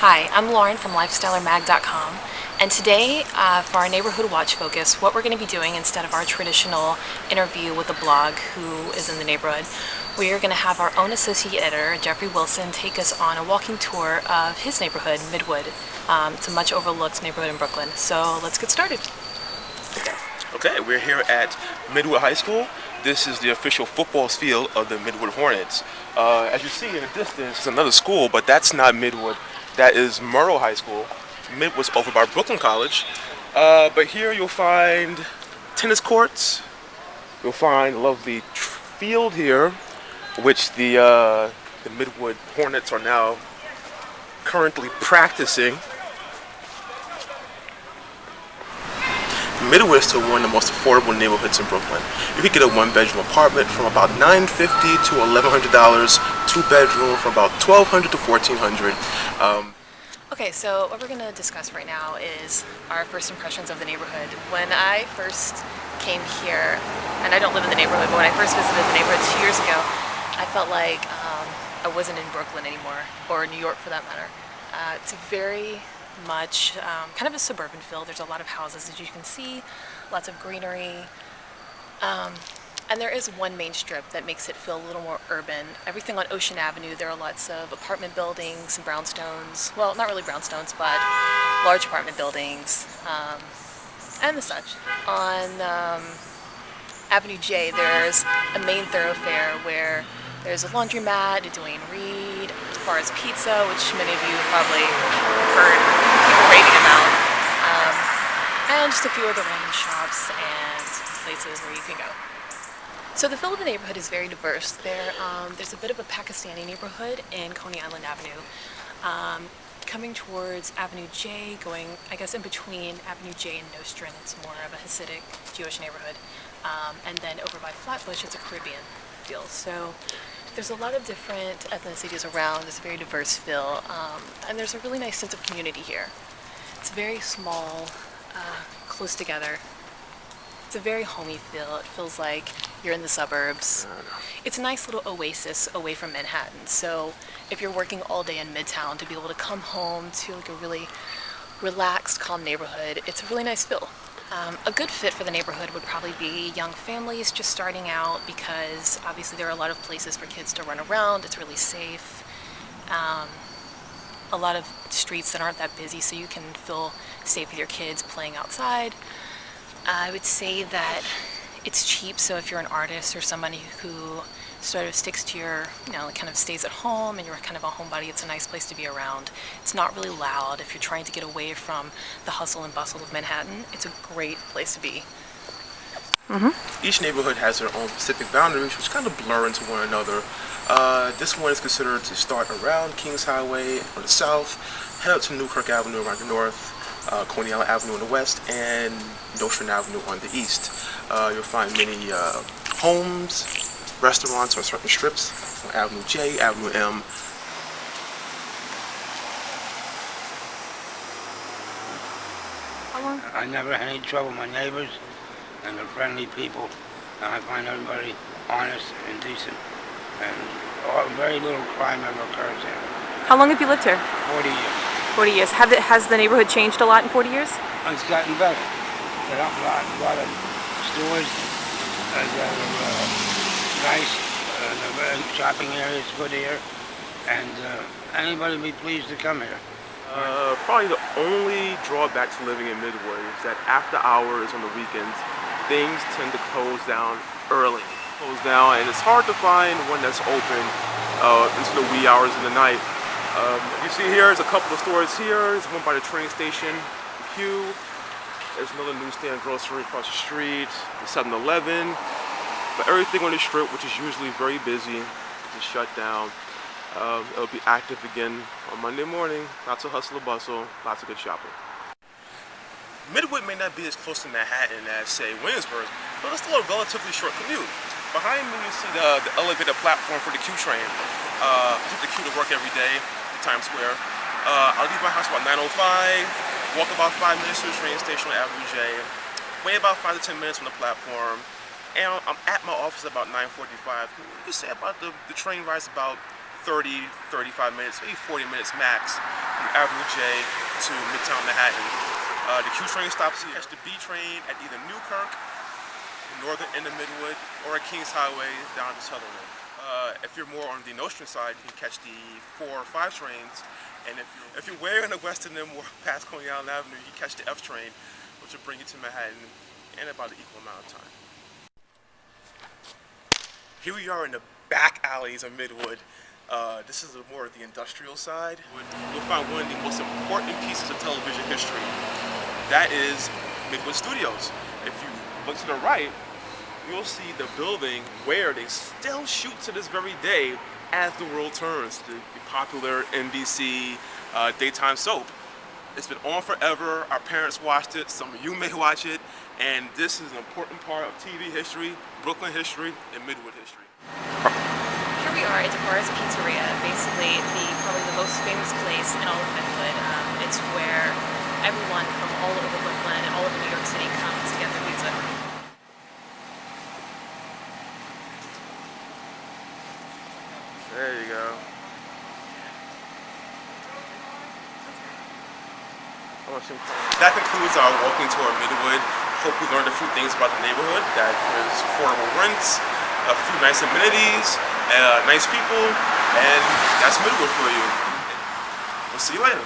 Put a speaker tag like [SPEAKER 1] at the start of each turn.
[SPEAKER 1] Hi, I'm Lauren from lifestylermag.com, and today for our Neighborhood Watch Focus, what we're going to be doing instead of our traditional interview with a blog who is in the neighborhood, we are going to have our own associate editor, Jeffrey Wilson, take us on a walking tour of his neighborhood, Midwood. It's a much overlooked neighborhood in Brooklyn, so let's get started.
[SPEAKER 2] Okay, we're here at Midwood High School. This is the official football field of the Midwood Hornets. As you see in the distance, it's another school, but that's not Midwood. That is Murrow High School. Midwood's over by Brooklyn College. But here you'll find tennis courts. You'll find a lovely field here, which the Midwood Hornets are now currently practicing. Midwood is still one of the most affordable neighborhoods in Brooklyn. You could get a one-bedroom apartment from about $950 to $1,100, two-bedroom from about $1,200 to $1,400.
[SPEAKER 1] Okay, so what we're going to discuss right now is our first impressions of the neighborhood. When I first came here, and I don't live in the neighborhood, but when I first visited the neighborhood 2 years ago, I felt like I wasn't in Brooklyn anymore, or New York for that matter. It's very much kind of a suburban feel. There's a lot of houses, as you can see, lots of greenery. And there is one main strip that makes it feel a little more urban. Everything on Ocean Avenue, there are lots of apartment buildings and brownstones. Well, not really brownstones, but large apartment buildings and the such. On Avenue J, there's a main thoroughfare where there's a laundromat, a Dwayne Reed, as far as pizza, which many of you have probably heard people raving about, and just a few other random shops and places where you can go. So the feel of the neighborhood is very diverse. There's a bit of a Pakistani neighborhood in Coney Island Avenue. Coming towards Avenue J, going, I guess, in between Avenue J and Nostrand, it's more of a Hasidic Jewish neighborhood. And then over by Flatbush, it's a Caribbean feel. So there's a lot of different ethnicities around. There's a very diverse feel. And there's a really nice sense of community here. It's very small, close together. It's a very homey feel. It feels like you're in the suburbs. It's a nice little oasis away from Manhattan. So if you're working all day in Midtown, to be able to come home to like a really relaxed, calm neighborhood, it's a really nice feel. A good fit for the neighborhood would probably be young families just starting out, because obviously there are a lot of places for kids to run around. It's really safe. A lot of streets that aren't that busy, so you can feel safe with your kids playing outside. I would say that it's cheap, so if you're an artist or somebody who sort of sticks to your, kind of stays at home and you're kind of a homebody, it's a nice place to be around. It's not really loud. If you're trying to get away from the hustle and bustle of Manhattan, it's a great place to be.
[SPEAKER 2] Each neighborhood has their own specific boundaries, which kind of blur into one another. This one is considered to start around Kings Highway on the south, head up to Newkirk Avenue around the north, Coney Island Avenue on the west, and Nostrand Avenue on the east. You'll find many homes, restaurants on certain strips on Avenue J, Avenue M.
[SPEAKER 3] I never had any trouble with my neighbors, and they're friendly people, and I find everybody honest and decent, and very little crime ever occurs here.
[SPEAKER 1] How long have you lived here?
[SPEAKER 3] 40 years.
[SPEAKER 1] 40 years. Has the neighborhood changed a lot in 40 years?
[SPEAKER 3] It's gotten better. There are a lot of stores that are nice, the shopping area is good here, and anybody would be pleased to come here.
[SPEAKER 2] Probably the only drawback to living in Midwood is that after hours on the weekends, things tend to close down early. And it's hard to find one that's open into the wee hours of the night. You see here, there's a couple of stores here. There's one by the train station, Hugh. There's another newsstand grocery across the street, the 7-Eleven. But everything on the strip, which is usually very busy, is shut down. It'll be active again on Monday morning. Lots of hustle and bustle, lots of good shopping. Midwood may not be as close to Manhattan as, say, Williamsburg, but it's still a relatively short commute. Behind me, you see the elevated platform for the Q train. I take the Q to work every day at Times Square. I leave my house about 9:05, walk about 5 minutes to the train station on Avenue J, wait about 5 to 10 minutes on the platform, and I'm at my office at about 9:45. You can say about the train rides about 30, 35 minutes, maybe 40 minutes max from Avenue J to Midtown Manhattan. The Q train stops here. Catch the B train at either Newkirk, the northern end of Midwood, or at Kings Highway down to Sutherland. If you're more on the Nostrand side, you can catch the 4 or 5 trains. And if you're way on the western end, more past Coney Island Avenue, you can catch the F train, which will bring you to Manhattan in about an equal amount of time. Here we are in the back alleys of Midwood. This is more of the industrial side. You'll find one of the most important pieces of television history. That is Midwood Studios. If you look to the right, you'll see the building where they still shoot to this very day as the world turns. The popular NBC daytime soap. It's been on forever. Our parents watched it. Some of you may watch it. And this is an important part of TV history, Brooklyn history, and Midwood history.
[SPEAKER 1] Here we are at DeForest Pizzeria, basically probably the most famous place in all of Midwood. It's where everyone from all over Brooklyn and all over New York City comes to get their pizza.
[SPEAKER 2] There you go. That concludes our walking tour of Midwood. Hope we learned a few things about the neighborhood, that there's affordable rents, a few nice amenities, nice people, and that's Midwood for you. We'll see you later.